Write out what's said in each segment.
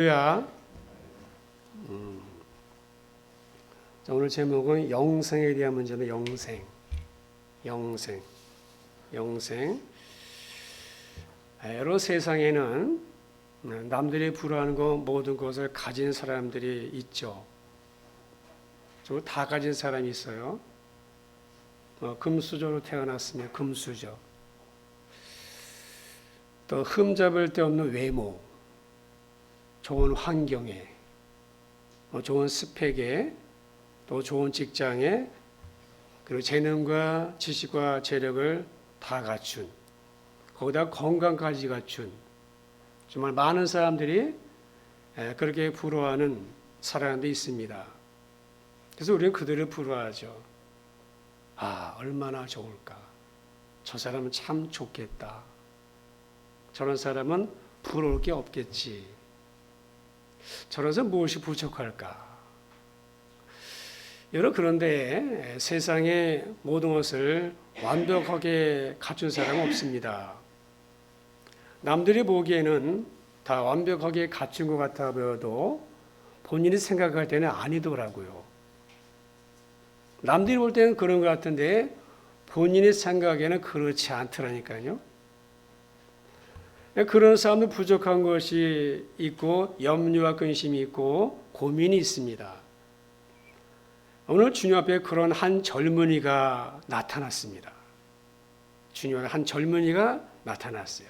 자, 오늘 제목은 영생에 대한 문제는 영생. 여러 세상에는 남들이 부러워하는 것 모든 것을 가진 사람들이 있죠. 다 가진 사람이 있어요. 금수저로 태어났으면 금수저. 또 흠잡을 데 없는 외모. 좋은 환경에, 좋은 스펙에, 또 좋은 직장에, 그리고 재능과 지식과 재력을 다 갖춘, 거기다 건강까지 갖춘, 정말 많은 사람들이 그렇게 부러워하는 사람도 있습니다. 그래서 우리는 그들을 부러워하죠. 아, 얼마나 좋을까. 저 사람은 참 좋겠다. 저런 사람은 부러울 게 없겠지. 저런 사람 무엇이 부족할까? 그런데 세상의 모든 것을 완벽하게 갖춘 사람은 없습니다. 남들이 보기에는 다 완벽하게 갖춘 것 같아 보여도 본인이 생각할 때는 아니더라고요. 남들이 볼 때는 그런 것 같은데 본인이 생각에는 그렇지 않더라니까요. 그런 사람도 부족한 것이 있고 염려와 근심이 있고 고민이 있습니다. 오늘 주님 앞에 그런 한 젊은이가 나타났습니다. 주님 앞에 한 젊은이가 나타났어요.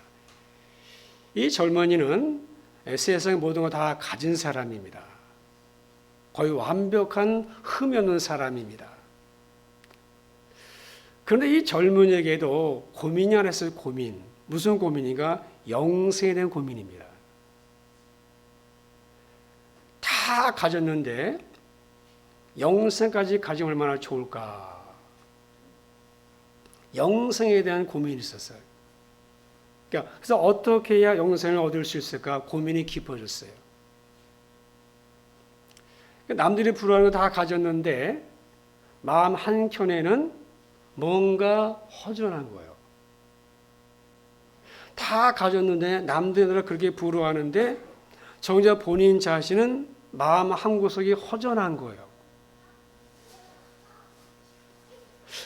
이 젊은이는 세상의 모든 걸 다 가진 사람입니다. 거의 완벽한 흠이 없는 사람입니다. 그런데 이 젊은이에게도 고민이 하나 있어요. 무슨 고민인가? 영생에 대한 고민입니다. 다 가졌는데 영생까지 가지면 얼마나 좋을까? 영생에 대한 고민이 있었어요. 그래서 어떻게 해야 영생을 얻을 수 있을까? 고민이 깊어졌어요. 남들이 부러워하는 거 다 가졌는데 마음 한켠에는 뭔가 허전한 거예요. 다 가졌는데 남들은 그렇게 부러워하는데 정작 본인 자신은 마음 한구석이 허전한 거예요.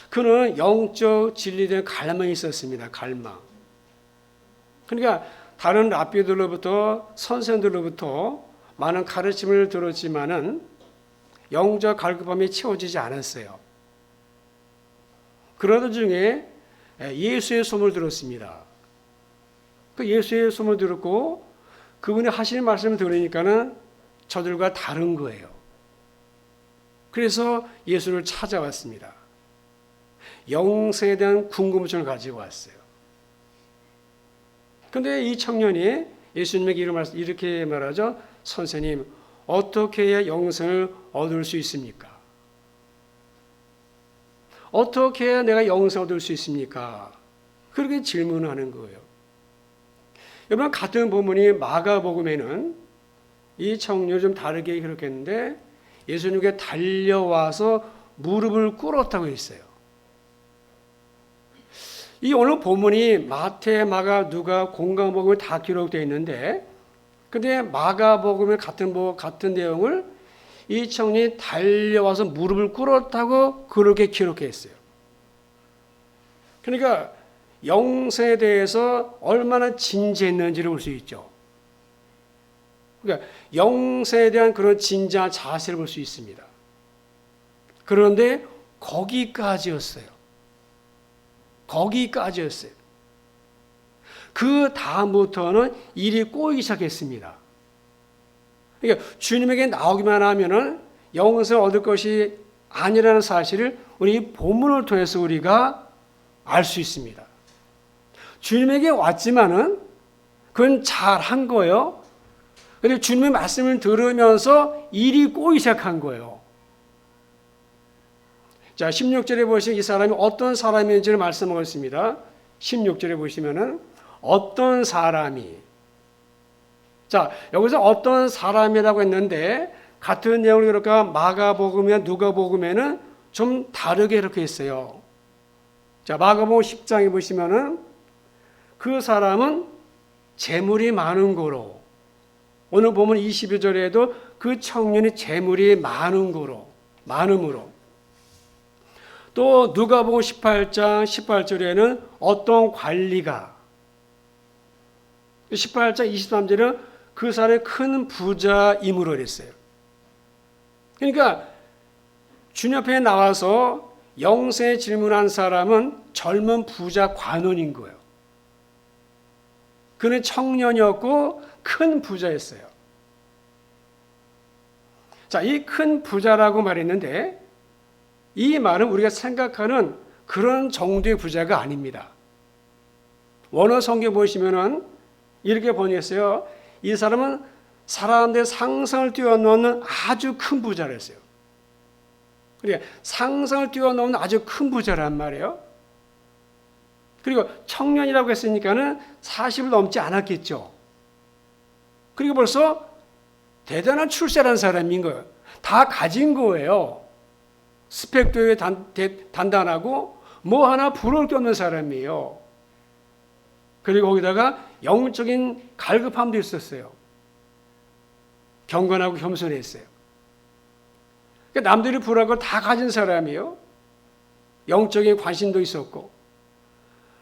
그는 영적 진리에 대한 갈망이 있었습니다. 갈망. 그러니까 다른 랍비들로부터 선생들로부터 많은 가르침을 들었지만은 영적 갈급함이 채워지지 않았어요. 그러던 중에 예수의 소문을 들었습니다. 그 예수의 소문을 들었고 그분이 하시는 말씀을 들으니까는 저들과 다른 거예요. 그래서 예수를 찾아왔습니다. 영생에 대한 궁금증을 가지고 왔어요. 그런데 이 청년이 예수님에게 이렇게 말하죠. 선생님, 어떻게 해야 영생을 얻을 수 있습니까? 어떻게 해야 내가 영생을 얻을 수 있습니까? 그렇게 질문하는 거예요. 여러분, 같은 본문이 마가복음에는 이 청년이 좀 다르게 기록했는데 예수님께 달려와서 무릎을 꿇었다고 했어요. 이 오늘 본문이 마태, 마가, 누가, 공강복음에 다 기록되어 있는데 근데 마가복음의 같은 내용을 이 청년이 달려와서 무릎을 꿇었다고 그렇게 기록했어요. 그러니까 영생에 대해서 얼마나 진지했는지를 볼 수 있죠. 그러니까 영생에 대한 그런 진지한 자세를 볼 수 있습니다. 그런데 거기까지였어요. 그 다음부터는 일이 꼬이기 시작했습니다. 그러니까 주님에게 나오기만 하면은 영생을 얻을 것이 아니라는 사실을 우리 본문을 통해서 우리가 알 수 있습니다. 주님에게 왔지만은 그건 잘한 거예요. 그런데 주님의 말씀을 들으면서 일이 꼬이기 시작한 거예요. 자, 16절에 보시면 이 사람이 어떤 사람인지를 말씀하고 있습니다. 16절에 보시면은 어떤 사람이. 자, 여기서 어떤 사람이라고 했는데 같은 내용을 그럴까 마가복음이나 누가복음에는 좀 다르게 이렇게 했어요. 자, 마가복음 10장에 보시면은 그 사람은 재물이 많은 거로 오늘 보면 22절에도 그 청년이 재물이 많음으로 또 누가복음 18장 18절에는 어떤 관리가 18장 23절에는 그 사람이 큰 부자임으로 그랬어요. 그러니까 주님 앞에 나와서 영생에 질문한 사람은 젊은 부자 관원인 거예요. 그는 청년이었고 큰 부자였어요. 자, 이 큰 부자라고 말했는데 이 말은 우리가 생각하는 그런 정도의 부자가 아닙니다. 원어 성경 보시면은 이렇게 번역했어요. 이 사람은 사람들의 상상을 뛰어넘는 아주 큰 부자랬어요. 그러니까 상상을 뛰어넘는 아주 큰 부자란 말이에요. 그리고 청년이라고 했으니까는 40을 넘지 않았겠죠. 그리고 벌써 대단한 출세라는 사람인 거예요. 다 가진 거예요. 스펙도 단단하고 뭐 하나 부러울 게 없는 사람이에요. 그리고 거기다가 영적인 갈급함도 있었어요. 경건하고 겸손했어요. 그러니까 남들이 부러울 걸 다 가진 사람이에요. 영적인 관심도 있었고.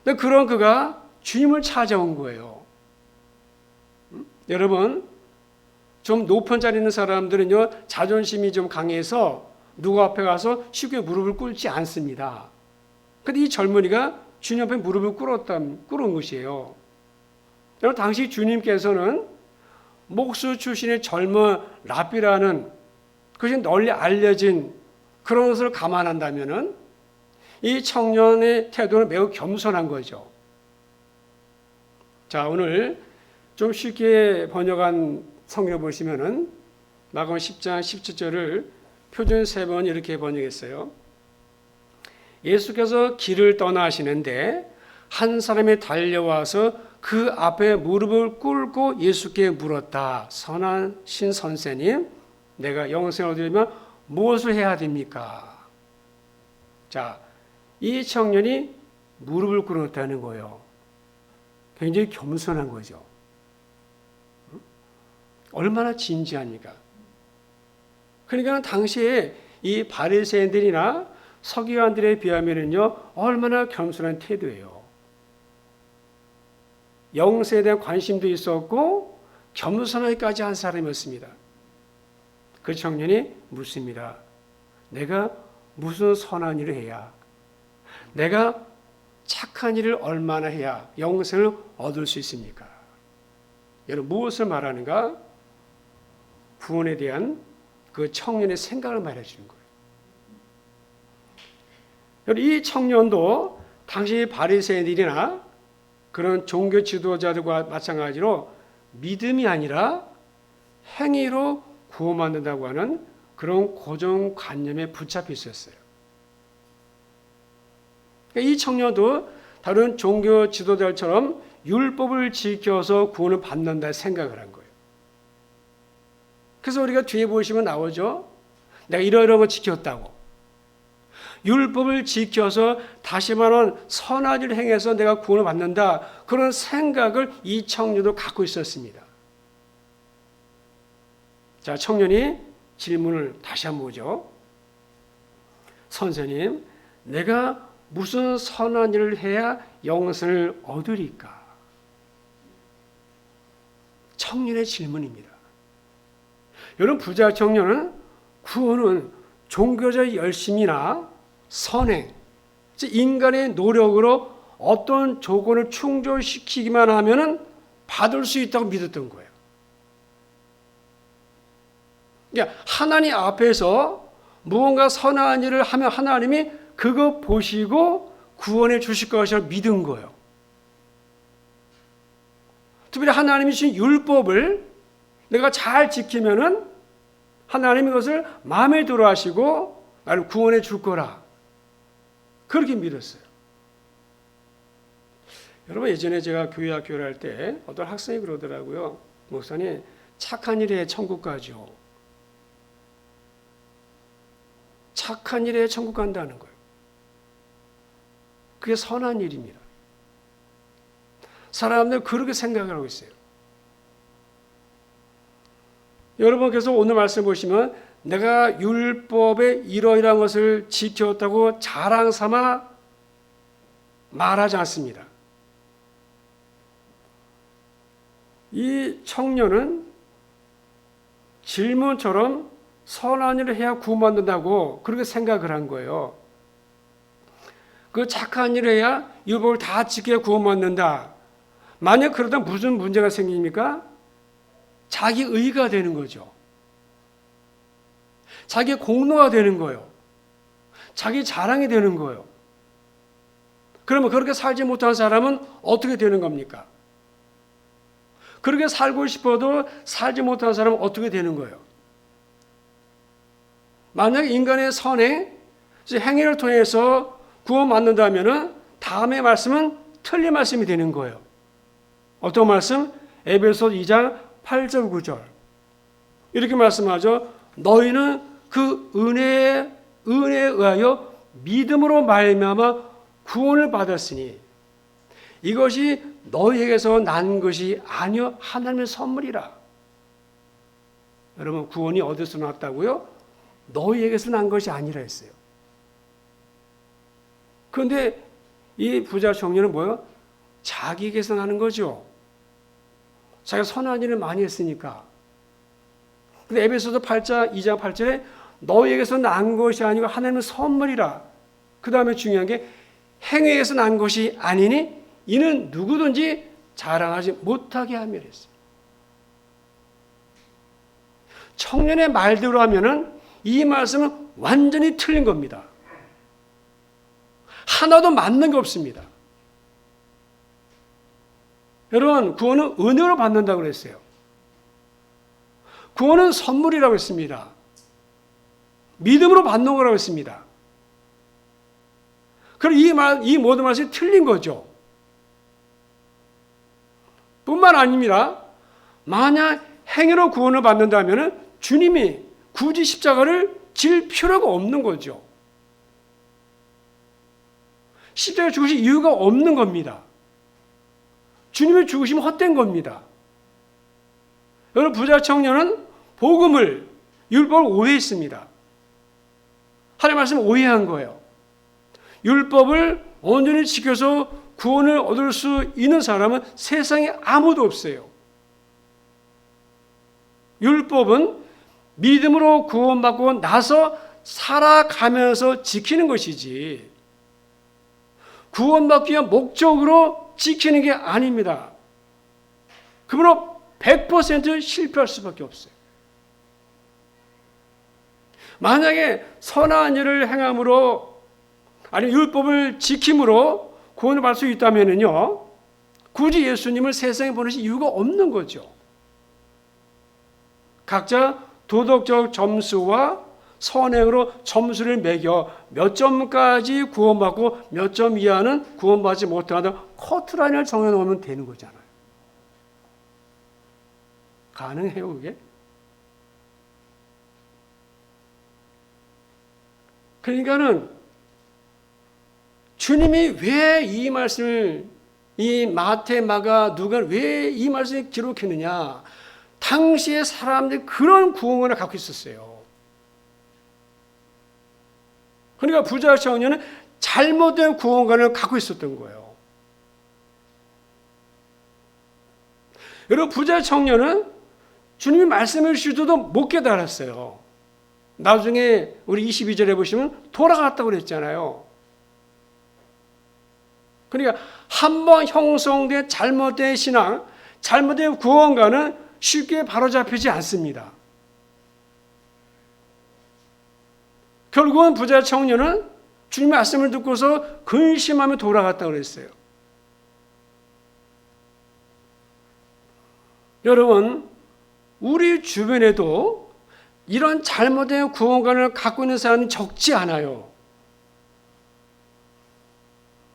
근데 그런 그가 주님을 찾아온 거예요. 여러분, 좀 높은 자리에 있는 사람들은요, 자존심이 좀 강해서 누구 앞에 가서 쉽게 무릎을 꿇지 않습니다. 근데 이 젊은이가 주님 앞에 무릎을 꿇은 것이에요. 여러분, 당시 주님께서는 목수 출신의 젊은 랍비라는 그것이 널리 알려진 그런 것을 감안한다면은 이 청년의 태도는 매우 겸손한 거죠. 자, 오늘 좀 쉽게 번역한 성경 보시면은 마가복음 10장 17절을 표준 3번 이렇게 번역했어요. 예수께서 길을 떠나시는데 한 사람이 달려와서 그 앞에 무릎을 꿇고 예수께 물었다. 선하신 선생님, 내가 영생을 얻으려면 무엇을 해야 됩니까? 자, 이 청년이 무릎을 꿇었다는 거예요. 굉장히 겸손한 거죠. 얼마나 진지합니까? 그러니까 당시에 이 바리새인들이나 서기관들에 비하면은요, 얼마나 겸손한 태도예요. 영세에 대한 관심도 있었고 겸손하기까지 한 사람이었습니다. 그 청년이 묻습니다. 내가 무슨 선한 일을 해야, 내가 착한 일을 얼마나 해야 영생을 얻을 수 있습니까? 여러분, 무엇을 말하는가? 구원에 대한 그 청년의 생각을 말해주는 거예요. 여러분, 이 청년도 당시 바리새인들이나 그런 종교 지도자들과 마찬가지로 믿음이 아니라 행위로 구원받는다고 하는 그런 고정관념에 붙잡혀 있었어요. 이 청년도 다른 종교 지도자들처럼 율법을 지켜서 구원을 받는다 생각을 한 거예요. 그래서 우리가 뒤에 보시면 나오죠. 내가 이러이러한 거 지켰다고. 율법을 지켜서 다시 말하면 선한 일을 행해서 내가 구원을 받는다. 그런 생각을 이 청년도 갖고 있었습니다. 자, 청년이 질문을 다시 한번 보죠. 선생님, 내가 무슨 선한 일을 해야 영생을 얻으리까? 청년의 질문입니다. 여러분, 부자 청년은 구원은 종교적 열심이나 선행, 인간의 노력으로 어떤 조건을 충족시키기만 하면 받을 수 있다고 믿었던 거예요. 그러니까 하나님 앞에서 무언가 선한 일을 하면 하나님이 그거 보시고 구원해 주실 것이라고 믿은 거예요. 특별히 하나님이 주신 율법을 내가 잘 지키면은 하나님이 그것을 마음에 들어 하시고 나를 구원해 줄 거라. 그렇게 믿었어요. 여러분, 예전에 제가 교회 학교를 할 때 어떤 학생이 그러더라고요. 목사님, 착한 일에 천국 가죠. 착한 일에 천국 간다는 거예요. 그게 선한 일입니다. 사람들 그렇게 생각을 하고 있어요. 여러분께서 오늘 말씀 보시면 내가 율법의 이러이러한 것을 지켰다고 자랑 삼아 말하지 않습니다. 이 청년은 질문처럼 선한 일을 해야 구원받는다고 그렇게 생각을 한 거예요. 그 착한 일을 해야 율법을 다 지켜야 구원받는다. 만약 그러다 무슨 문제가 생깁니까? 자기 의가 되는 거죠. 자기 공로가 되는 거예요. 자기 자랑이 되는 거예요. 그러면 그렇게 살지 못한 사람은 어떻게 되는 겁니까? 그렇게 살고 싶어도 살지 못한 사람은 어떻게 되는 거예요? 만약 인간의 선행, 행위를 통해서 구원받는다면 다음의 말씀은 틀린 말씀이 되는 거예요. 어떤 말씀? 에베소 2장 8절 9절 이렇게 말씀하죠. 너희는 그 은혜에 의하여 믿음으로 말미암아 구원을 받았으니 이것이 너희에게서 난 것이 아니요 하나님의 선물이라. 여러분 구원이 어디서 났다고요? 너희에게서 난 것이 아니라 했어요. 그런데 이 부자 청년은 뭐예요? 자기에게서 나는 거죠. 자기가 선한 일을 많이 했으니까. 근데 에베소서 2장 8절에 너희에게서 난 것이 아니고 하나님의 선물이라. 그 다음에 중요한 게 행위에서 난 것이 아니니 이는 누구든지 자랑하지 못하게 하며 했어요. 청년의 말대로 하면은 이 말씀은 완전히 틀린 겁니다. 하나도 맞는 게 없습니다. 여러분, 구원은 은혜로 받는다고 그랬어요. 구원은 선물이라고 했습니다. 믿음으로 받는 거라고 했습니다. 그럼 이 모든 말씀이 틀린 거죠. 뿐만 아닙니다. 만약 행위로 구원을 받는다면 주님이 굳이 십자가를 질 필요가 없는 거죠. 십자가 죽으실 이유가 없는 겁니다. 주님의 죽으심은 헛된 겁니다. 여러분 부자 청년은 복음을 율법을 오해했습니다. 하나님의 말씀을 오해한 거예요. 율법을 온전히 지켜서 구원을 얻을 수 있는 사람은 세상에 아무도 없어요. 율법은 믿음으로 구원받고 나서 살아가면서 지키는 것이지 구원받기 위한 목적으로 지키는 게 아닙니다. 그러므로 100% 실패할 수밖에 없어요. 만약에 선한 일을 행함으로 아니면 율법을 지킴으로 구원을 받을 수 있다면요, 굳이 예수님을 세상에 보내실 이유가 없는 거죠. 각자 도덕적 점수와 선행으로 점수를 매겨 몇 점까지 구원받고 몇 점 이하는 구원받지 못하다 커트라인을 정해놓으면 되는 거잖아요. 가능해요, 그게? 그러니까는 주님이 왜 이 말씀을 이 마태, 마가, 누가 왜 이 말씀을 기록했느냐? 당시의 사람들이 그런 구원을 갖고 있었어요. 그러니까 부자 청년은 잘못된 구원관을 갖고 있었던 거예요. 여러분 부자 청년은 주님이 말씀해 주시고도 못 깨달았어요. 나중에 우리 22절에 보시면 돌아갔다고 그랬잖아요. 그러니까 한번 형성된 잘못된 신앙, 잘못된 구원관은 쉽게 바로잡히지 않습니다. 결국은 부자 청년은 주님의 말씀을 듣고서 근심하며 돌아갔다고 그랬어요. 여러분, 우리 주변에도 이런 잘못된 구원관을 갖고 있는 사람이 적지 않아요.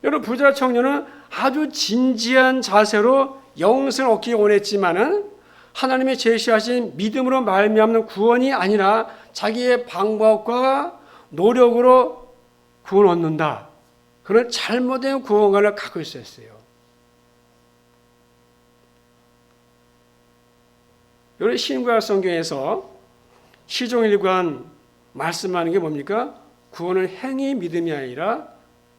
여러분, 부자 청년은 아주 진지한 자세로 영생을 얻기 원했지만은 하나님이 제시하신 믿음으로 말미암는 구원이 아니라 자기의 방법과 노력으로 구원 얻는다. 그런 잘못된 구원관을 갖고 있었어요. 여러분 신구약 성경에서 시종일관 말씀하는 게 뭡니까? 구원은 행위 믿음이 아니라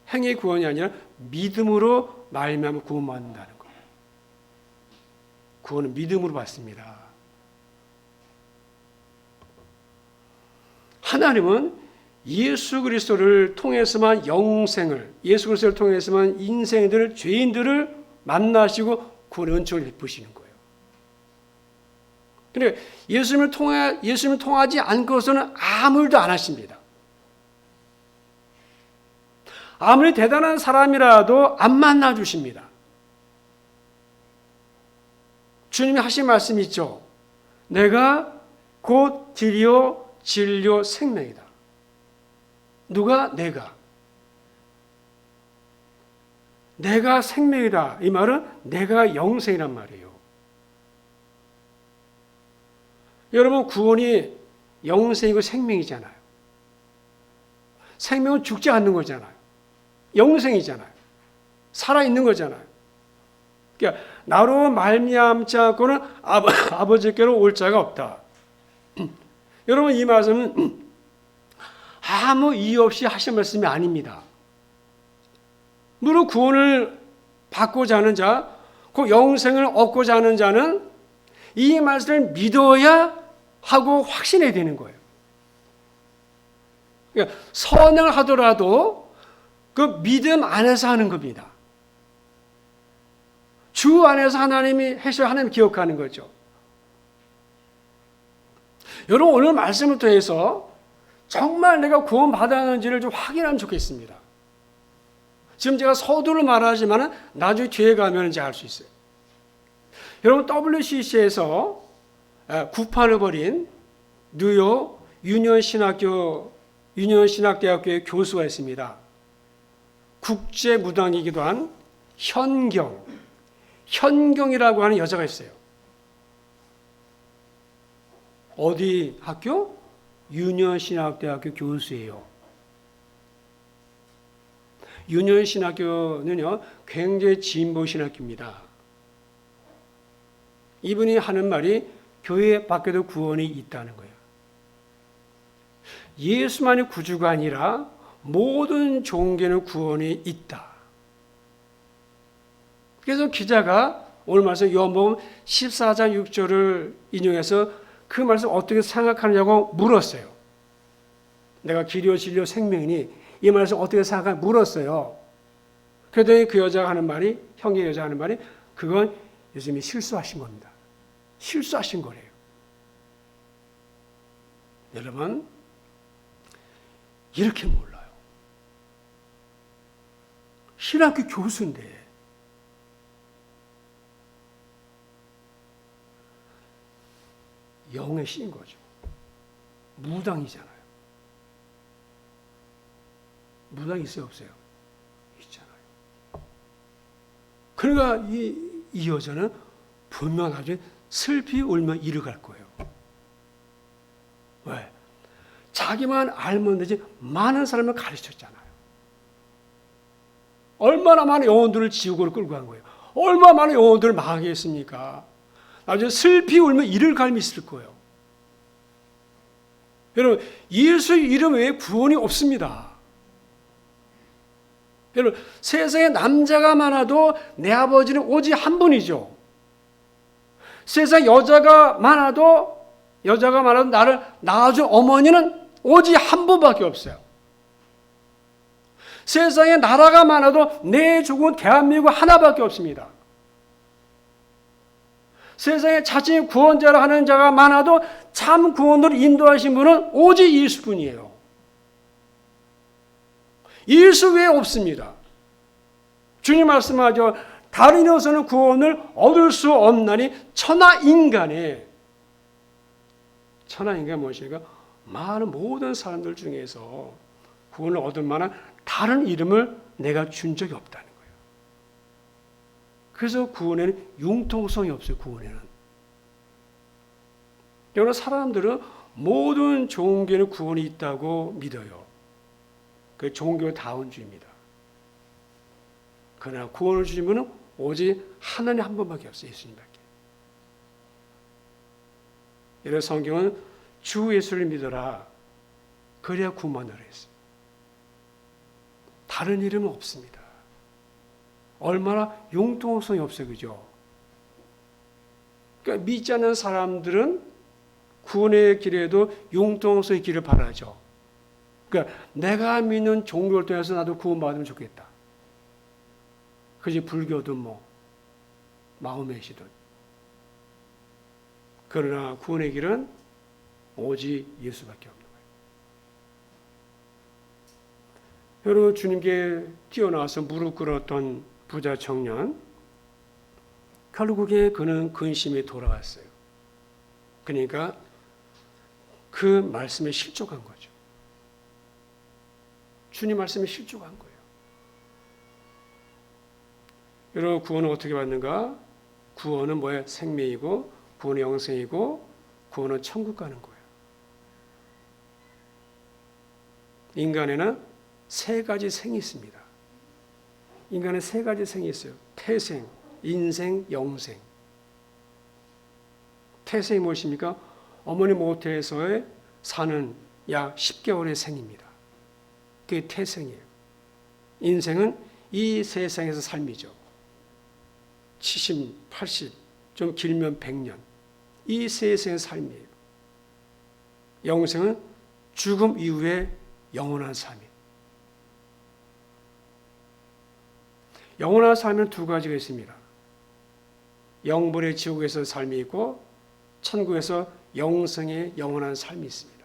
행위 구원이 아니라 믿음으로 말미암아 구원받는다는 거예요. 구원은 믿음으로 받습니다. 하나님은 예수 그리스도를 통해서만 영생을, 예수 그리스도를 통해서만 인생들, 죄인들을 만나시고 구원의 은총을 베푸시는 거예요. 그런데 예수님을 통하지 않고서는 아무 일도 안 하십니다. 아무리 대단한 사람이라도 안 만나 주십니다. 주님이 하신 말씀이 있죠. 내가 곧 길이요 진리요 생명이다. 누가? 내가 생명이다. 이 말은 내가 영생이란 말이에요. 여러분 구원이 영생이고 생명이잖아요. 생명은 죽지 않는 거잖아요. 영생이잖아요. 살아있는 거잖아요. 그러니까 나로 말미암지 않고는 아버지께로 올 자가 없다. 여러분 이 말씀은 아무 이유 없이 하신 말씀이 아닙니다. 물론 구원을 받고자 하는 자, 그 영생을 얻고자 하는 자는 이 말씀을 믿어야 하고 확신해야 되는 거예요. 그러니까 선을 하더라도 그 믿음 안에서 하는 겁니다. 주 안에서 하나님이 해서 하나님 기억하는 거죠. 여러분 오늘 말씀을 통해서 정말 내가 구원받았는지를 좀 확인하면 좋겠습니다. 지금 제가 서두를 말하지만 나중에 뒤에 가면 이제 알 수 있어요. 여러분 WCC에서 구판을 벌인 뉴욕 유니언신학대학교의 교수가 있습니다. 국제무당이기도 한 현경이라고 하는 여자가 있어요. 어디 학교? 유니언신학대학교 교수예요. 유니언신학교는요 굉장히 진보신학교입니다. 이분이 하는 말이 교회 밖에도 구원이 있다는 거예요. 예수만이 구주가 아니라 모든 종교는 구원이 있다. 그래서 기자가 오늘 말씀 요한복음 14장 6절을 인용해서 그 말씀 어떻게 생각하느냐고 물었어요. 내가 길이요 진리요 생명이니 이 말씀 어떻게 생각하냐 물었어요. 그랬더니 그 여자가 하는 말이, 형의 여자가 하는 말이, 그건 예수님이 실수하신 겁니다. 실수하신 거래요. 여러분 이렇게 몰라요. 신학교 교수인데 영의 신인 거죠. 무당이잖아요. 무당 있어요 없어요? 있잖아요. 그러니까 이 여자는 분명 나중에 슬피 울며 이를 갈 거예요. 왜? 자기만 알면 되지 많은 사람을 가르쳤잖아요. 얼마나 많은 영혼들을 지옥으로 끌고 간 거예요. 얼마나 많은 영혼들을 망하게 했습니까? 나중에 슬피 울며 이를 갈미 있을 거예요. 여러분 예수 이름 외에 구원이 없습니다. 여러분 세상에 남자가 많아도 내 아버지는 오직 한 분이죠. 세상에 여자가 많아도 나를 낳아준 어머니는 오직 한 분밖에 없어요. 세상에 나라가 많아도 내 조국은 대한민국 하나밖에 없습니다. 세상에 자신이 구원자라 하는 자가 많아도 참 구원으로 인도하신 분은 오직 예수뿐이에요. 예수 외에 없습니다. 주님 말씀하죠. 다른 이로서는 구원을 얻을 수 없나니 천하인간이 무엇입니까? 많은 모든 사람들 중에서 구원을 얻을 만한 다른 이름을 내가 준 적이 없다는 거예요. 그래서 구원에는 융통성이 없어요. 구원에는. 여러 사람들은 모든 종교는 구원이 있다고 믿어요. 그 종교다운주의입니다. 그러나 구원을 주신 분은 오직 하나님 한 분밖에 없어요. 예수님밖에. 이런 성경은 주 예수를 믿어라. 그래야 구원하라 했어요. 다른 이름은 없습니다. 얼마나 융통성이 없어요. 그죠? 그러니까 믿지 않는 사람들은 구원의 길에도 융통성의 길을 바라죠. 그러니까 내가 믿는 종교를 통해서 나도 구원받으면 좋겠다. 그지 불교든 뭐 마호메시든. 그러나 구원의 길은 오직 예수밖에 없는 거예요. 여러분 주님께 뛰어나와서 무릎 꿇었던 부자 청년, 결국에 그는 근심이 돌아왔어요. 그러니까 그 말씀에 실족한 거죠. 주님 말씀에 실족한 거예요. 여러분 구원은 어떻게 받는가? 구원은 뭐예요? 생명이고 구원은 영생이고 구원은 천국 가는 거예요. 인간에는 세 가지 생이 있습니다. 인간은 세 가지 생이 있어요. 태생, 인생, 영생. 태생이 무엇입니까? 어머니 모태에서의 사는 약 10개월의 생입니다. 그게 태생이에요. 인생은 이 세상에서 삶이죠. 70, 80, 좀 길면 100년. 이 세상의 삶이에요. 영생은 죽음 이후에 영원한 삶이에요. 영원한 삶은 두 가지가 있습니다. 영벌의 지옥에서 삶이 있고 천국에서 영생의 영원한 삶이 있습니다.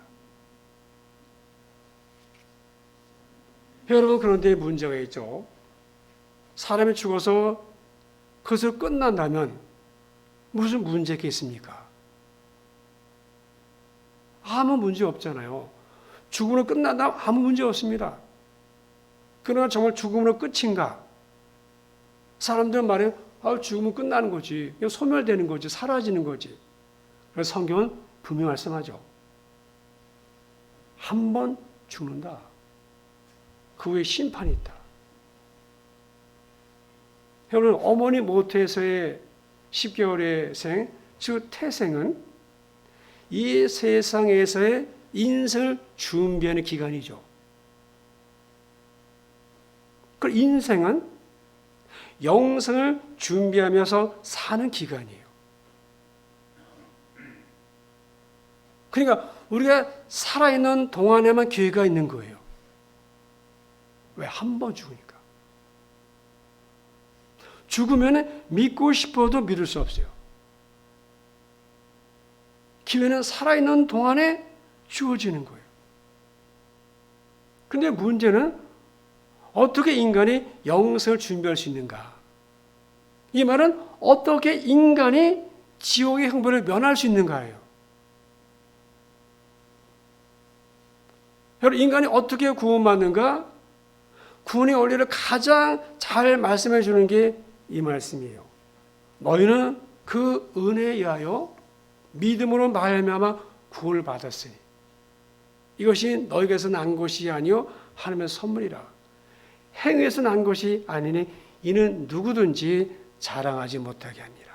여러분 그런데 문제가 있죠. 사람이 죽어서 그것을 끝난다면 무슨 문제가 있습니까? 아무 문제 없잖아요. 죽음으로 끝난다면 아무 문제 없습니다. 그러나 정말 죽음으로 끝인가? 사람들은 말해요. 죽으면 끝나는 거지. 그냥 소멸되는 거지. 사라지는 거지. 그래서 성경은 분명히 말씀하죠. 한 번 죽는다. 그 후에 심판이 있다. 여러분 어머니 모태에서의 10개월의 생, 즉 태생은 이 세상에서의 인생을 준비하는 기간이죠. 그 인생은 영생을 준비하면서 사는 기간이에요. 그러니까 우리가 살아있는 동안에만 기회가 있는 거예요. 왜? 한 번 죽으니까. 죽으면 믿고 싶어도 믿을 수 없어요. 기회는 살아있는 동안에 주어지는 거예요. 근데 문제는 어떻게 인간이 영생을 준비할 수 있는가? 이 말은 어떻게 인간이 지옥의 형벌을 면할 수 있는가예요. 여러분 인간이 어떻게 구원받는가? 구원의 원리를 가장 잘 말씀해 주는 게 이 말씀이에요. 너희는 그 은혜에 의하여 믿음으로 말미암아 구원을 받았으니 이것이 너희에게서 난 것이 아니요 하나님의 선물이라. 행위에서 난 것이 아니니 이는 누구든지 자랑하지 못하게 합니다.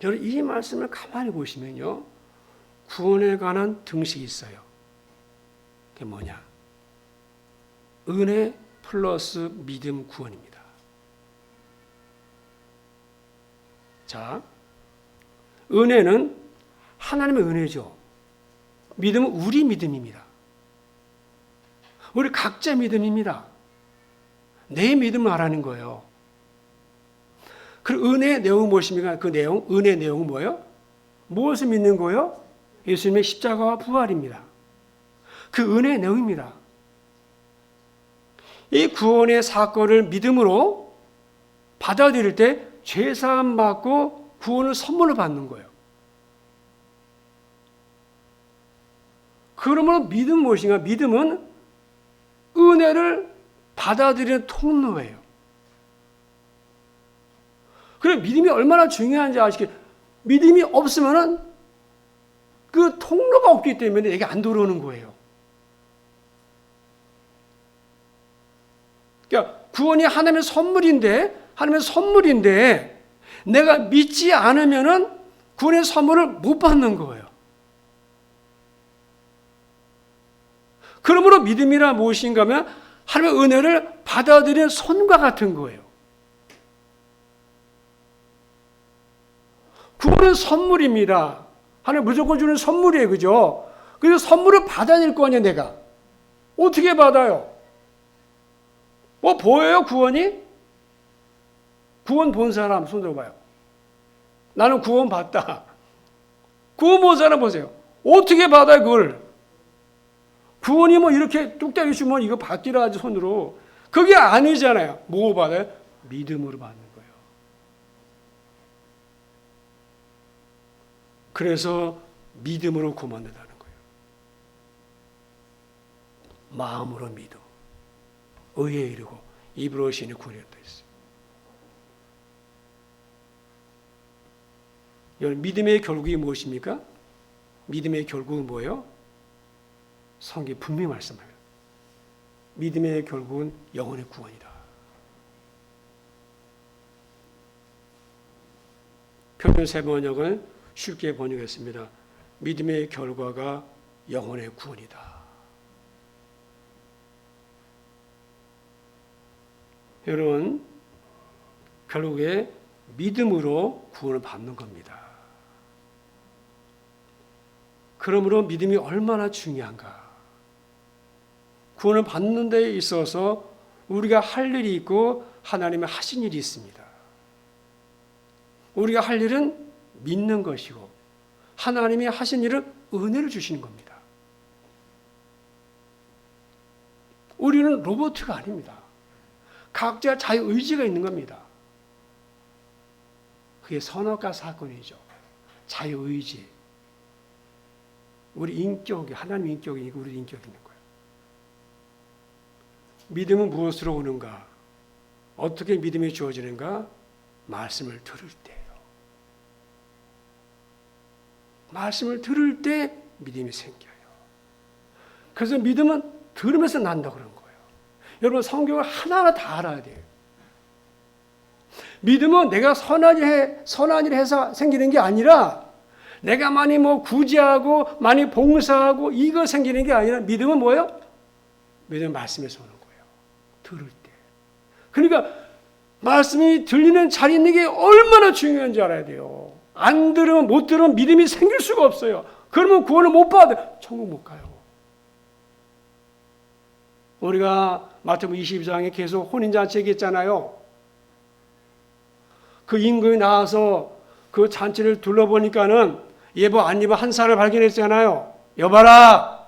여러분 이 말씀을 가만히 보시면요. 구원에 관한 등식이 있어요. 그게 뭐냐? 은혜 플러스 믿음 구원입니다. 자, 은혜는 하나님의 은혜죠. 믿음은 우리 믿음입니다. 우리 각자 믿음입니다. 내 믿음을 말하는 거예요. 그 은혜의 내용은 무엇입니까? 그 내용, 은혜의 내용은 뭐예요? 무엇을 믿는 거예요? 예수님의 십자가와 부활입니다. 그 은혜의 내용입니다. 이 구원의 사건을 믿음으로 받아들일 때 죄사함 받고 구원을 선물로 받는 거예요. 그러므로 믿음은 무엇인가? 믿음은 은혜를 받아들이는 통로예요. 그래 믿음이 얼마나 중요한지 아시겠어요? 믿음이 없으면은 그 통로가 없기 때문에 내게 안 들어오는 거예요. 그러니까 구원이 하나님의 선물인데 내가 믿지 않으면은 구원의 선물을 못 받는 거예요. 그러므로 믿음이란 무엇인가 하면 하나님의 은혜를 받아들이는 손과 같은 거예요. 구원은 선물입니다. 하나님 무조건 주는 선물이에요. 그죠? 그래서 선물을 받아낼 거 아니에요, 내가. 어떻게 받아요? 뭐 보여요, 구원이? 구원 본 사람 손 들어봐요. 나는 구원 받다. 구원 본 사람 보세요. 어떻게 받아요, 그걸? 구원이 뭐 이렇게 뚝딱이 주면 이거 받기라 하지, 손으로. 그게 아니잖아요. 뭐 받아요? 믿음으로 받는 거예요. 그래서 믿음으로 구원받는다는 거예요. 마음으로 믿어. 의에 이르고 입으로 신이 구원했다 했어요. 여러분, 믿음의 결국이 무엇입니까? 믿음의 결국은 뭐예요? 성경이 분명히 말씀합니다. 믿음의 결국은 영혼의 구원이다. 표준 세번역은 쉽게 번역했습니다. 믿음의 결과가 영혼의 구원이다. 여러분, 결국에 믿음으로 구원을 받는 겁니다. 그러므로 믿음이 얼마나 중요한가. 구원을 받는 데 있어서 우리가 할 일이 있고 하나님의 하신 일이 있습니다. 우리가 할 일은 믿는 것이고 하나님이 하신 일은 은혜를 주시는 겁니다. 우리는 로봇가 아닙니다. 각자 자유의지가 있는 겁니다. 그게 선악과 사건이죠. 자유의지. 우리 인격이, 하나님 인격이니까 우리 인격이 있는 거예요. 믿음은 무엇으로 오는가? 어떻게 믿음이 주어지는가? 말씀을 들을 때예요. 말씀을 들을 때 믿음이 생겨요. 그래서 믿음은 들으면서 난다고 그런 거예요. 여러분, 성경을 하나하나 다 알아야 돼요. 믿음은 내가 선한 일 해서 생기는 게 아니라 내가 많이 구제하고 많이 봉사하고 이거 생기는 게 아니라 믿음은 뭐예요? 믿음은 말씀에서 오는 거예요. 들을 때. 그러니까 말씀이 들리는 자리에 있는 게 얼마나 중요한지 알아야 돼요. 안 들으면, 못 들으면 믿음이 생길 수가 없어요. 그러면 구원을 못 받아요. 천국 못 가요. 우리가 마태복음 22장에 계속 혼인잔치 얘기했잖아요. 그 임금이 나와서 그 잔치를 둘러보니까는 예보 안 입은 한 사람을 발견했잖아요. 여봐라,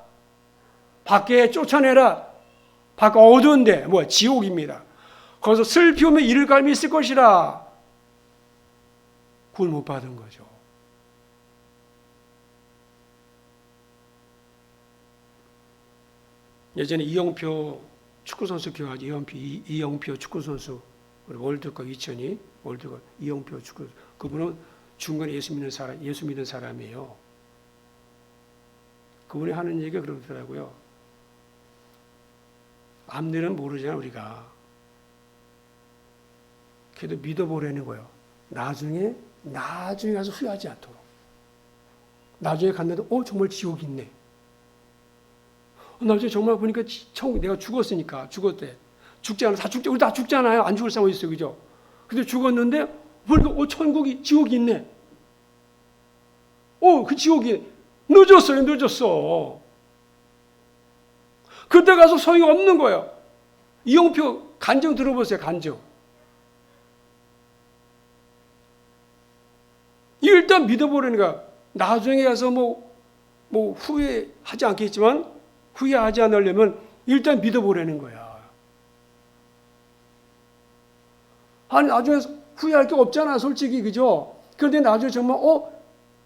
밖에 쫓아내라. 밖에 어두운데 지옥입니다. 거기서 슬피 우며 이를 갈미 있을 것이라. 구원 못 받은 거죠. 예전에 이영표 축구선수 기억하죠? 이영표 축구선수. 우리 월드컵 2002 월드컵 이영표 축구, 그분은 중간에 예수 믿는 사람이에요. 그분이 하는 얘기가 그러더라고요. 앞일은 모르잖아, 우리가. 그래도 믿어보라는 거예요. 나중에 가서 후회하지 않도록. 나중에 갔는데, 정말 지옥이 있네. 나중에 정말 보니까 내가 죽었으니까, 죽었대. 죽잖아. 우리 다 죽잖아요. 안 죽을 사람 어디 있어요, 그죠? 근데 죽었는데, 보니까, 천국이, 지옥이 있네. 그 지옥이, 늦었어. 그때 가서 소용이 없는 거예요. 이영표 간증 들어보세요, 간증. 일단 믿어보려니까, 나중에 가서 후회하지 않겠지만, 후회하지 않으려면 일단 믿어보라는 거야. 아니, 나중에 후회할 게 없잖아, 솔직히, 그죠? 그런데 나중에 정말,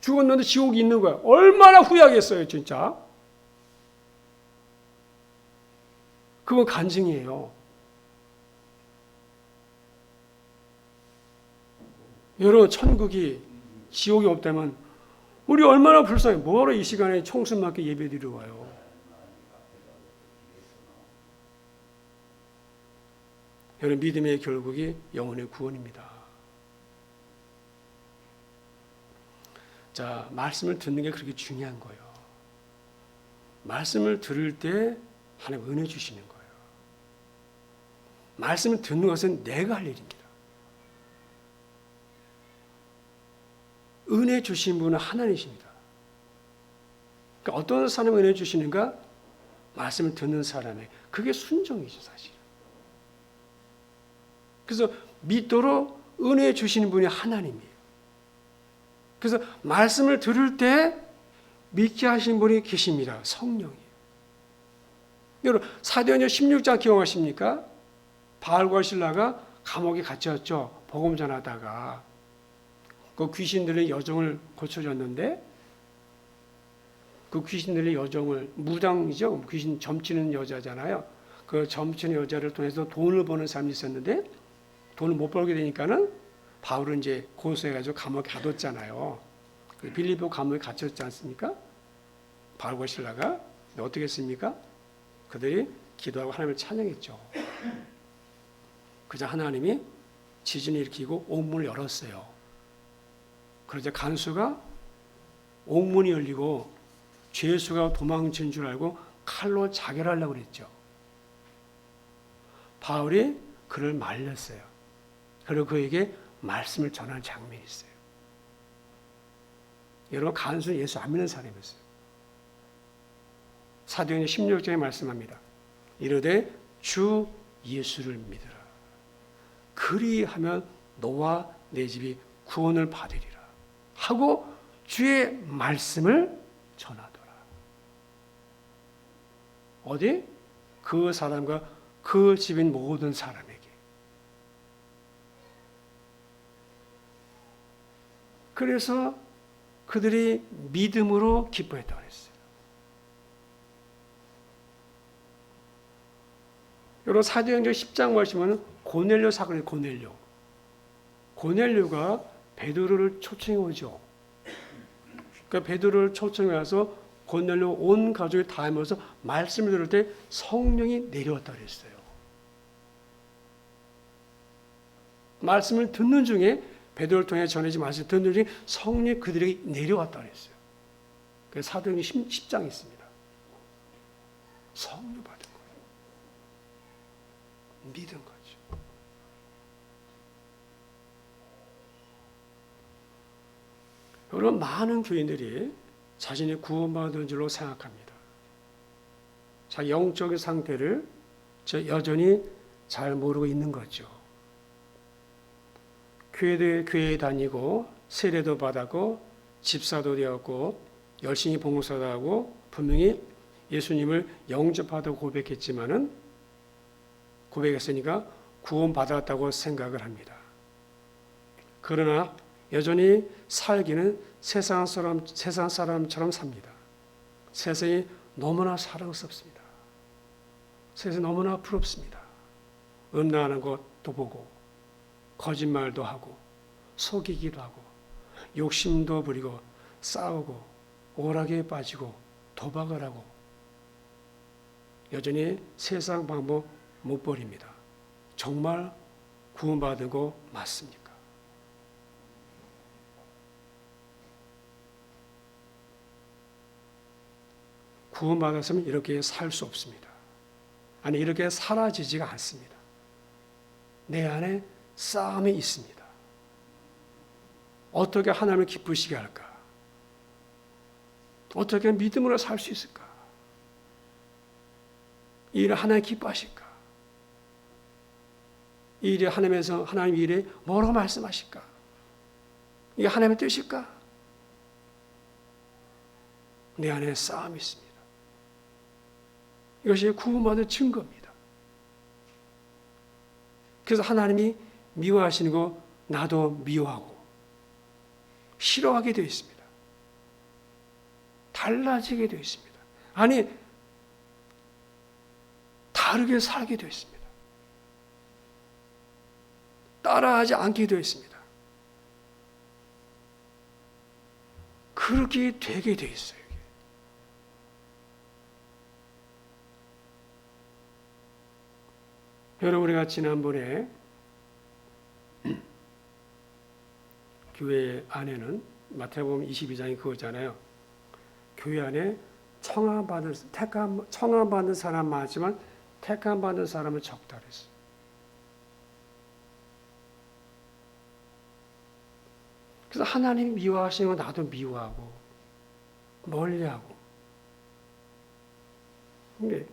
죽었는데 지옥이 있는 거야. 얼마나 후회하겠어요, 진짜? 그건 간증이에요. 여러분, 천국이, 지옥이 없다면, 우리 얼마나 불쌍해. 뭐하러 이 시간에 청순 맞게 예배드리러 와요. 여러분, 믿음의 결국이 영혼의 구원입니다. 자, 말씀을 듣는 게 그렇게 중요한 거예요. 말씀을 들을 때 하나님 은혜 주시는 거예요. 말씀을 듣는 것은 내가 할 일입니다. 은혜 주신 분은 하나님이십니다. 그러니까 어떤 사람이 은혜 주시는가? 말씀을 듣는 사람의 그게 순종이죠, 사실. 그래서 믿도록 은혜 주시는 분이 하나님이에요. 그래서 말씀을 들을 때 믿게 하신 분이 계십니다. 성령이에요. 여러분, 사도행전 16장 기억하십니까? 바울과 실라가 감옥에 갇혔죠. 복음 전하다가 그 귀신들의 여정을 고쳐줬는데 그 귀신들의 여정을 무당이죠. 귀신 점치는 여자잖아요. 그 점치는 여자를 통해서 돈을 버는 사람이 있었는데 돈을 못 벌게 되니까는 바울은 이제 고소해가지고 감옥에 가뒀잖아요. 빌립보 감옥에 갇혔지 않습니까? 바울과 실라가 어떻게 했습니까? 그들이 기도하고 하나님을 찬양했죠. 그저 하나님이 지진을 일으키고 옥문을 열었어요. 그러자 간수가 옥문이 열리고 죄수가 도망친 줄 알고 칼로 자결하려고 그랬죠. 바울이 그를 말렸어요. 그리고 그에게 말씀을 전하는 장면이 있어요. 여러분, 간수는 예수 안 믿는 사람이었어요. 사도행전 16장에 말씀합니다. 이르되 주 예수를 믿으라. 그리하면 너와 내 집이 구원을 받으리라 하고 주의 말씀을 전하더라. 어디? 그 사람과 그 집인 모든 사람에게. 그래서 그들이 믿음으로 기뻐했다고 했어요. 여러분, 사도행전 10장 보시면 고넬료 사건이 고넬료. 고넬료가 베드로를 초청해 오죠. 그러니까 베드로를 초청해 와서 고넬료 온 가족이 다 모여서 말씀을 들을 때 성령이 내려왔다고 그랬어요. 말씀을 듣는 중에 베드로를 통해 전해진 말씀을 듣는 중에 성령이 그들에게 내려왔다고 그랬어요. 그래서 사도행전 10장에 있습니다. 성령 받은 거예요. 믿은 거죠. 여러분, 많은 교인들이 자신이 구원받은 줄로 생각합니다. 자기 영적인 상태를 여전히 잘 모르고 있는 거죠. 교회에 다니고 세례도 받았고 집사도 되었고 열심히 봉사도 하고 분명히 예수님을 영접하다고 고백했으니까 구원받았다고 생각을 합니다. 그러나 여전히 살기는 세상 사람처럼 삽니다. 세상이 너무나 사랑스럽습니다. 세상이 너무나 부럽습니다. 음란한 것도 보고 거짓말도 하고 속이기도 하고 욕심도 부리고 싸우고 오락에 빠지고 도박을 하고 여전히 세상 방법 못 버립니다. 정말 구원받은 거 맞습니까? 구원받았으면 이렇게 살 수 없습니다. 아니, 이렇게 사라지지가 않습니다. 내 안에 싸움이 있습니다. 어떻게 하나님을 기쁘시게 할까? 어떻게 믿음으로 살 수 있을까? 이 일을 하나님 기뻐하실까? 이 일이 하나님에서 하나님 일에 뭐라고 말씀하실까? 이게 하나님의 뜻일까? 내 안에 싸움이 있습니다. 이것이 구원받은 증거입니다. 그래서 하나님이 미워하시는 거 나도 미워하고 싫어하게 되어 있습니다. 달라지게 되어 있습니다. 아니, 다르게 살게 되어 있습니다. 따라하지 않게 되어 있습니다. 그렇게 되게 되어 있어요. 여러분, 우리가 지난번에 교회 안에는 마태복음 22장이 그거잖아요. 교회 안에 청함받는 사람 많지만 택함받는 사람은 적다 그랬어요. 그래서 하나님이 미워하시는 건 나도 미워하고 멀리하고.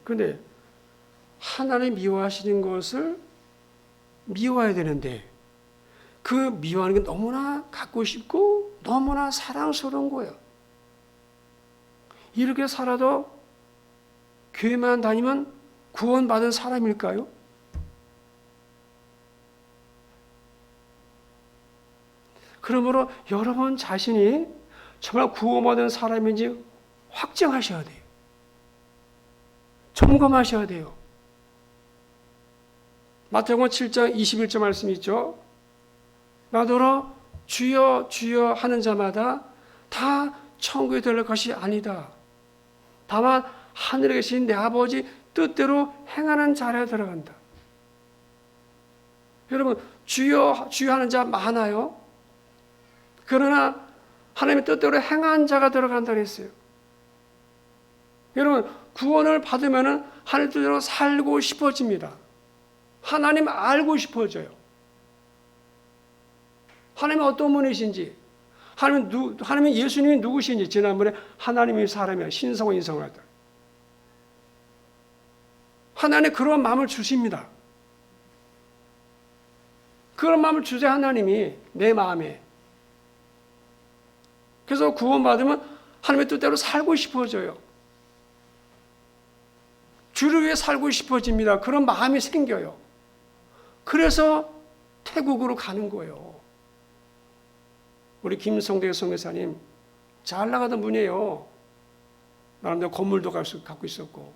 근데 하나님 미워하시는 것을 미워해야 되는데 그 미워하는 게 너무나 갖고 싶고 너무나 사랑스러운 거예요. 이렇게 살아도 교회만 다니면 구원받은 사람일까요? 그러므로 여러분 자신이 정말 구원받은 사람인지 확정하셔야 돼요. 점검하셔야 돼요. 마태복음 7장 21절 말씀 있죠. 나더러 주여 주여 하는 자마다 다 천국에 들어갈 것이 아니다. 다만 하늘에 계신 내 아버지 뜻대로 행하는 자라 들어간다. 여러분 주여 주여 하는 자 많아요. 그러나 하나님의 뜻대로 행한 자가 들어간다 그랬어요. 여러분 구원을 받으면 하나님 뜻대로 살고 싶어집니다. 하나님 알고 싶어져요. 하나님이 어떤 분이신지, 하나님이 예수님이 누구신지 지난번에 하나님이 사람이야 신성과 인성을 하다. 하나님 그런 마음을 주십니다. 그런 마음을 주세요 하나님이 내 마음에. 그래서 구원받으면 하나님의 뜻대로 살고 싶어져요. 주를 위해 살고 싶어집니다. 그런 마음이 생겨요. 그래서 태국으로 가는 거예요. 우리 김성대 선교사님 잘 나가던 분이에요. 나름대로 건물도 갖고 있었고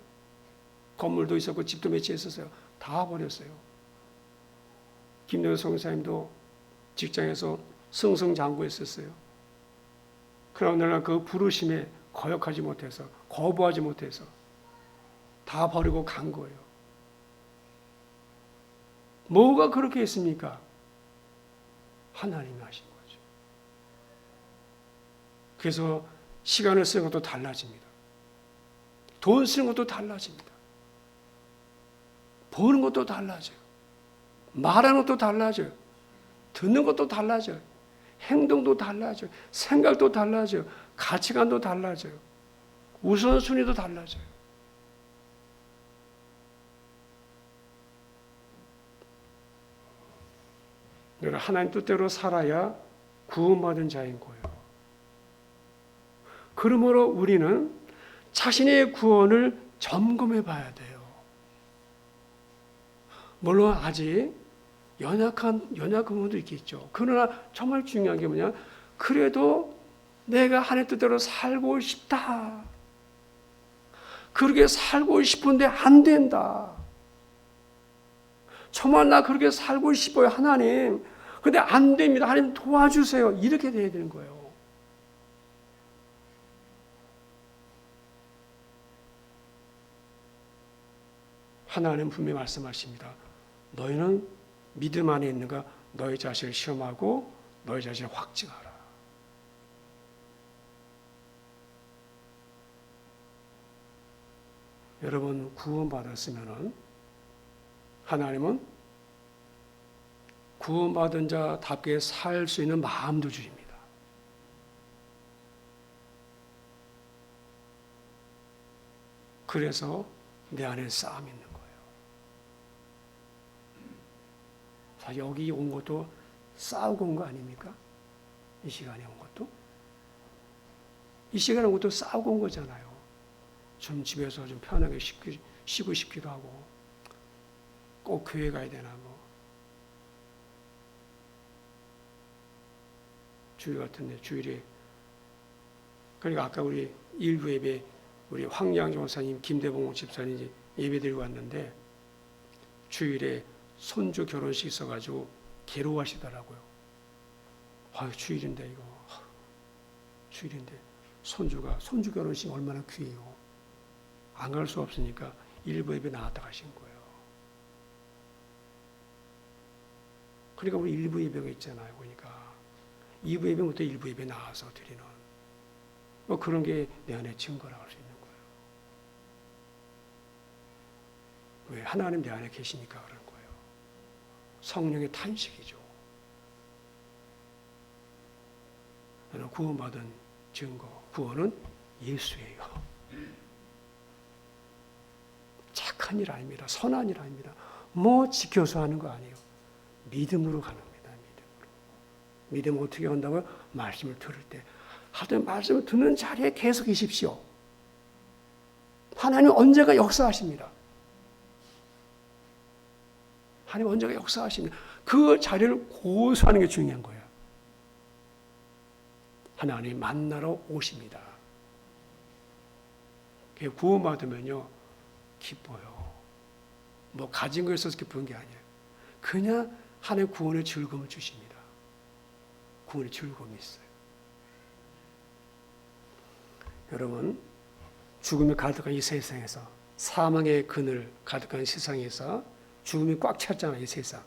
건물도 있었고 집도 매치했었어요. 다 버렸어요. 김동현 선교사님도 직장에서 승승장구했었어요. 그러나 오늘날 그 부르심에 거역하지 못해서 거부하지 못해서 다 버리고 간 거예요. 뭐가 그렇게 했습니까? 하나님이 하신 거죠. 그래서 시간을 쓰는 것도 달라집니다. 돈 쓰는 것도 달라집니다. 보는 것도 달라져요. 말하는 것도 달라져요. 듣는 것도 달라져요. 행동도 달라져요. 생각도 달라져요. 가치관도 달라져요. 우선순위도 달라져요. 하나님 뜻대로 살아야 구원받은 자인 거예요. 그러므로 우리는 자신의 구원을 점검해 봐야 돼요. 물론 아직 연약한 부분도 있겠죠. 그러나 정말 중요한 게 뭐냐? 그래도 내가 하나님 뜻대로 살고 싶다. 그렇게 살고 싶은데 안 된다. 정말 나 그렇게 살고 싶어요, 하나님. 근데 안 됩니다. 하나님 도와주세요. 이렇게 돼야 되는 거예요. 하나님 분명히 말씀하십니다. 너희는 믿음 안에 있는가? 너희 자신을 시험하고 너희 자신을 확증하라. 여러분 구원받았으면 하나님은 구원받은 자답게 살 수 있는 마음도 주십니다. 그래서 내 안에 싸움이 있는 거예요. 자, 여기 온 것도 싸우고 온 거 아닙니까? 이 시간에 온 것도? 이 시간에 온 것도 싸우고 온 거잖아요. 좀 집에서 좀 편하게 쉬고 싶기도 하고 꼭 교회 가야 되나 뭐 주일 같은데 주일에 그러니까 아까 우리 일부 예배 우리 황양정 목사님 김대봉 집사님 예배 드리고 왔는데 주일에 손주 결혼식 있어가지고 괴로워하시더라고요. 주일인데 이거 주일인데 손주 결혼식 얼마나 귀해요. 안 갈 수 없으니까 일부 예배 나왔다 가신 거예요. 그러니까 우리 일부 예배가 있잖아요. 그러니까 2부 예배부터 1부 예배 나와서 드리는 뭐 그런 게 내 안에 증거라고 할 수 있는 거예요. 왜? 하나님 내 안에 계시니까 그런 거예요. 성령의 탄식이죠. 나는 구원받은 증거, 구원은 예수예요. 착한 일 아닙니다. 선한 일 아닙니다. 뭐 지켜서 하는 거 아니에요. 믿음으로 가는 겁니다. 믿음으로. 믿음 어떻게 한다고요? 말씀을 들을 때. 하여튼 말씀을 듣는 자리에 계속 계십시오. 하나님 언제가 역사하십니다. 하나님 언제가 역사하십니다. 그 자리를 고수하는 게 중요한 거예요. 하나님 만나러 오십니다. 구원받으면요, 기뻐요. 뭐 가진 거 있어서 기쁜 게 아니에요. 그냥 하나님 구원의 즐거움을 주십니다. 구원의 즐거움이 있어요. 여러분, 죽음이 가득한 이 세상에서, 사망의 그늘 가득한 세상에서 죽음이 꽉 찼잖아요, 이 세상.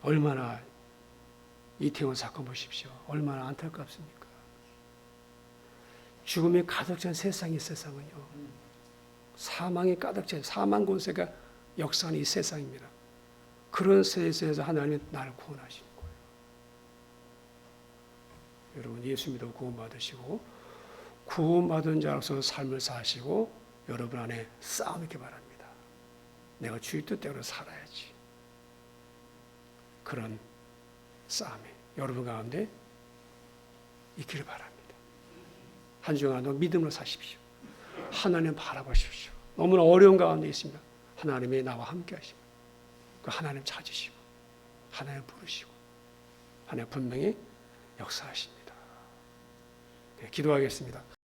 얼마나 이태원 사건 보십시오. 얼마나 안타깝습니까? 죽음이 가득 찬 세상이 세상은요. 사망이 가득 찬 사망 권세가 역사하는 이 세상입니다. 그런 세상에서 하나님이 나를 구원하시는 거예요. 여러분 예수 믿어 구원받으시고 구원받은 자로서 삶을 사시고 여러분 안에 싸움 있기 바랍니다. 내가 주의 뜻대로 살아야지. 그런 싸움이 여러분 가운데 있기를 바랍니다. 한 주간도 믿음으로 사십시오. 하나님 바라보십시오. 너무나 어려운 가운데 있습니다. 하나님이 나와 함께 하시고 그 하나님 찾으시고 하나님 부르시고 하나님 분명히 역사하십니다. 네, 기도하겠습니다.